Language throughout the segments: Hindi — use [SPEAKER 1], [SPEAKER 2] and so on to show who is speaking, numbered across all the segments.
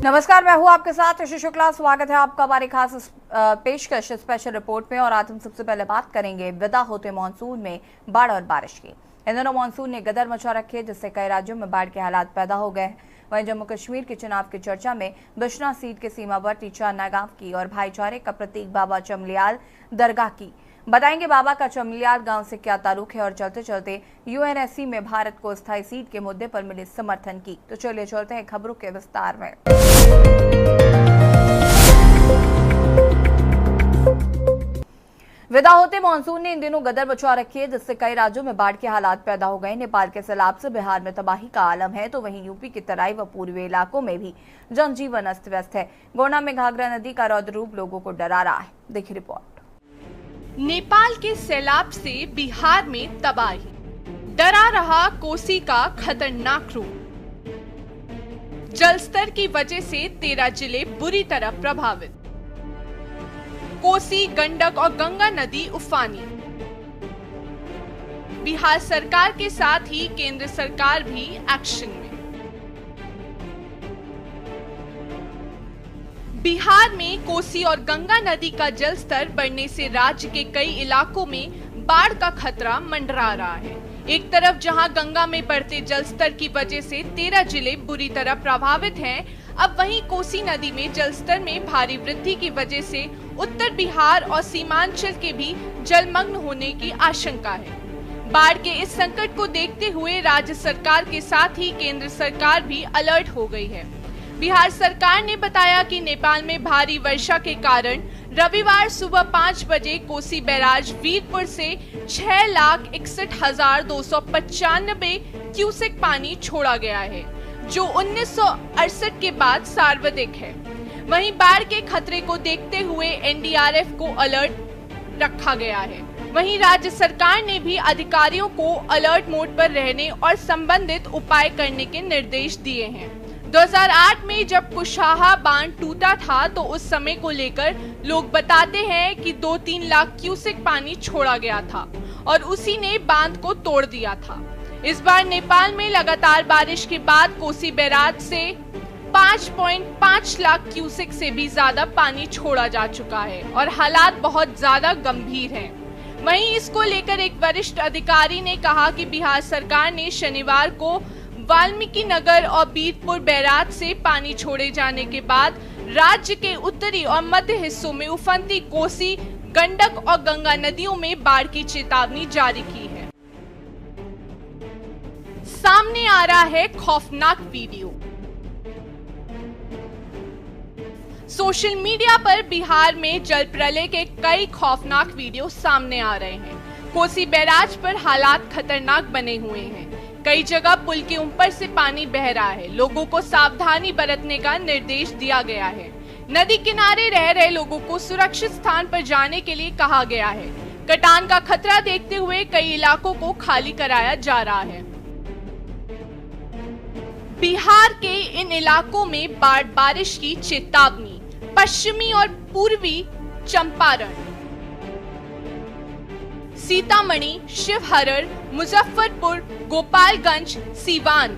[SPEAKER 1] नमस्कार, मैं हूं आपके साथ ऋषि शुक्ला। स्वागत है आपका हमारी खास पेशकश स्पेशल रिपोर्ट में। और आज हम सबसे पहले बात करेंगे विदा होते मानसून में बाढ़ और बारिश की। इन दिनों मानसून ने गदर मचा रखी है, जिससे कई राज्यों में बाढ़ के हालात पैदा हो गए हैं। वहीं जम्मू कश्मीर के चुनाव की चर्चा में बिश्नोई सीट के सीमावर्ती चान्ना गांव की और भाईचारे का प्रतीक बाबा चमलियाल दरगाह की। बताएंगे बाबा का चमलियाल गांव से क्या ताल्लुक है और चलते चलते यूएनएससी में भारत को स्थायी सीट के मुद्दे पर मिले समर्थन की। तो चलिए चलते हैं खबरों के विस्तार में। विदा होते मानसून ने इन दिनों गदर मचा रखी है, जिससे कई राज्यों में बाढ़ के हालात पैदा हो गए। नेपाल के सैलाब से बिहार में तबाही का आलम है, तो वहीं यूपी के तराई व पूर्वी इलाकों में भी जनजीवन अस्त व्यस्त है। गोंडा में घाघरा नदी का रौद्र रूप लोगों को डरा रहा है। देखिए रिपोर्ट।
[SPEAKER 2] नेपाल के सैलाब से बिहार में तबाही, डरा रहा कोसी का खतरनाक रूप। जलस्तर की वजह से 13 जिले बुरी तरह प्रभावित। कोसी, गंडक और गंगा नदी उफानी। बिहार सरकार के साथ ही केंद्र सरकार भी एक्शन में। बिहार में कोसी और गंगा नदी का जलस्तर बढ़ने से राज्य के कई इलाकों में बाढ़ का खतरा मंडरा रहा है। एक तरफ जहां गंगा में बढ़ते जलस्तर की वजह से 13 जिले बुरी तरह प्रभावित हैं, अब वहीं कोसी नदी में जलस्तर में भारी वृद्धि की वजह से उत्तर बिहार और सीमांचल के भी जलमग्न होने की आशंका है। बाढ़ के इस संकट को देखते हुए राज्य सरकार के साथ ही केंद्र सरकार भी अलर्ट हो गई है। बिहार सरकार ने बताया कि नेपाल में भारी वर्षा के कारण रविवार सुबह 5 बजे कोसी बैराज वीरपुर से 6,61,295 क्यूसेक पानी छोड़ा गया है, जो 1968 के बाद सर्वाधिक है। वहीं बाढ़ के खतरे को देखते हुए एनडीआरएफ को अलर्ट रखा गया है। वहीं राज्य सरकार ने भी अधिकारियों को अलर्ट मोड पर रहने और संबंधित उपाय करने के निर्देश दिए हैं। 2008 में जब कुशाहा बांध टूटा था, तो उस समय को लेकर लोग बताते हैं कि 2-3 लाख क्यूसेक पानी छोड़ा गया था और उसी ने बांध को तोड़ दिया था। इस बार नेपाल में लगातार बारिश के बाद कोसी बैराज से 5.5 लाख क्यूसेक से भी ज्यादा पानी छोड़ा जा चुका है और हालात बहुत ज्यादा गंभीर हैं। वहीं इसको लेकर एक वरिष्ठ अधिकारी ने कहा कि बिहार सरकार ने शनिवार को वाल्मीकि नगर और बीरपुर बैराज से पानी छोड़े जाने के बाद राज्य के उत्तरी और मध्य हिस्सों में उफनती कोसी, गंडक और गंगा नदियों में बाढ़ की चेतावनी जारी की है। सामने आ रहा है खौफनाक वीडियो। सोशल मीडिया पर बिहार में जल प्रलय के कई खौफनाक वीडियो सामने आ रहे हैं। कोसी बैराज पर हालात खतरनाक बने हुए हैं। कई जगह पुल के ऊपर से पानी बह रहा है। लोगों को सावधानी बरतने का निर्देश दिया गया है। नदी किनारे रह रहे लोगों को सुरक्षित स्थान पर जाने के लिए कहा गया है। कटान का खतरा देखते हुए कई इलाकों को खाली कराया जा रहा है। बिहार के इन इलाकों में बारिश की चेतावनी। पश्चिमी और पूर्वी चंपारण, सीतामढ़ी, शिवहर, मुजफ्फरपुर, गोपालगंज, सीवान,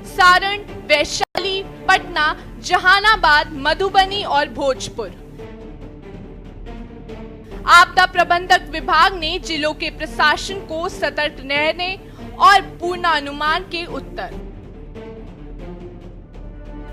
[SPEAKER 2] सारण, वैशाली, पटना, जहानाबाद, मधुबनी और भोजपुर। आपदा प्रबंधक विभाग ने जिलों के प्रशासन को सतर्क रहने और पूर्वानुमान के उत्तर।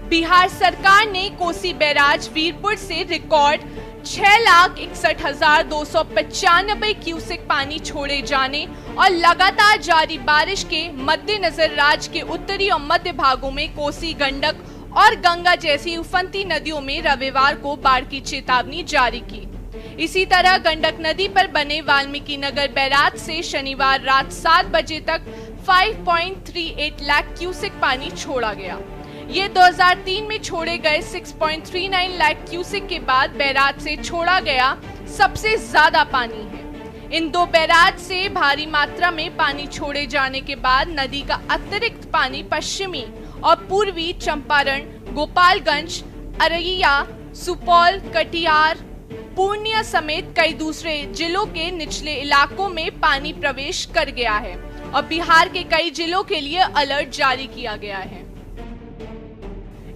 [SPEAKER 2] बिहार सरकार ने कोसी बैराज वीरपुर से रिकॉर्ड 6,61,295 क्यूसेक पानी छोड़े जाने और लगातार जारी बारिश के मद्देनजर राज्य के उत्तरी और मध्य भागों में कोसी, गंडक और गंगा जैसी उफनती नदियों में रविवार को बाढ़ की चेतावनी जारी की। इसी तरह गंडक नदी पर बने वाल्मीकि नगर बैराज से शनिवार रात 7 बजे तक 5.38 लाख क्यूसेक पानी छोड़ा गया। ये 2003 में छोड़े गए 6.39 लाख क्यूसेक के बाद बैराज से छोड़ा गया सबसे ज्यादा पानी है। इन दो बैराज से भारी मात्रा में पानी छोड़े जाने के बाद नदी का अतिरिक्त पानी पश्चिमी और पूर्वी चंपारण, गोपालगंज, अररिया, सुपौल, कटिहार, पूर्णिया समेत कई दूसरे जिलों के निचले इलाकों में पानी प्रवेश कर गया है और बिहार के कई जिलों के लिए अलर्ट जारी किया गया है।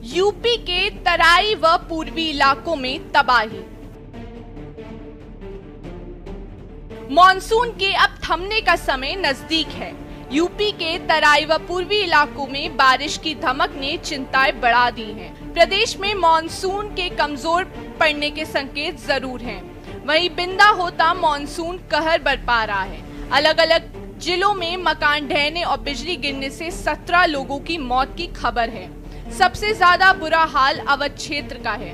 [SPEAKER 2] यूपी के तराई व पूर्वी इलाकों में तबाही। मॉनसून के अब थमने का समय नजदीक है। यूपी के तराई व पूर्वी इलाकों में बारिश की धमक ने चिंताएं बढ़ा दी हैं। प्रदेश में मॉनसून के कमजोर पड़ने के संकेत जरूर हैं। वहीं बिंदा होता मॉनसून कहर बरपा रहा है। अलग अलग जिलों में मकान ढहने और बिजली गिरने से 17 लोगों की मौत की खबर है। सबसे ज्यादा बुरा हाल अवध क्षेत्र का है।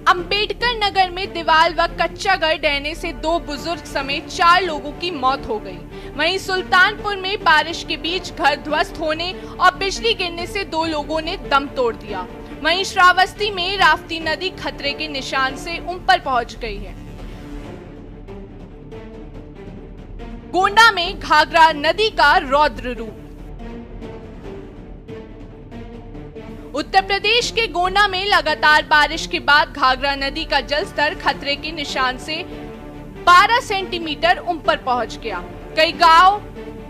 [SPEAKER 2] अंबेडकर नगर में दीवार व कच्चा घर ढहने से 2 बुजुर्ग समेत 4 लोगों की मौत हो गई। वहीं सुल्तानपुर में बारिश के बीच घर ध्वस्त होने और बिजली गिरने से 2 लोगों ने दम तोड़ दिया। वहीं श्रावस्ती में राप्ती नदी खतरे के निशान से ऊपर पहुंच गई है। गोंडा में घाघरा नदी का रौद्र रूप। उत्तर प्रदेश के गोंडा में लगातार बारिश के बाद घाघरा नदी का जलस्तर खतरे के निशान से 12 सेंटीमीटर ऊपर पहुंच गया। कई गांव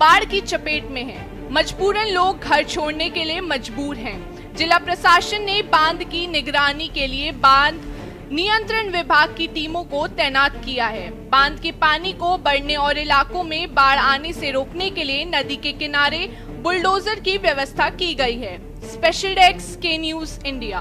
[SPEAKER 2] बाढ़ की चपेट में हैं। मजबूरन लोग घर छोड़ने के लिए मजबूर हैं। जिला प्रशासन ने बांध की निगरानी के लिए बांध नियंत्रण विभाग की टीमों को तैनात किया है। बांध के पानी को बढ़ने और इलाकों में बाढ़ आने से रोकने के लिए नदी के किनारे बुलडोजर की व्यवस्था की गई है। स्पेशल डेस्क के न्यूज़ इंडिया।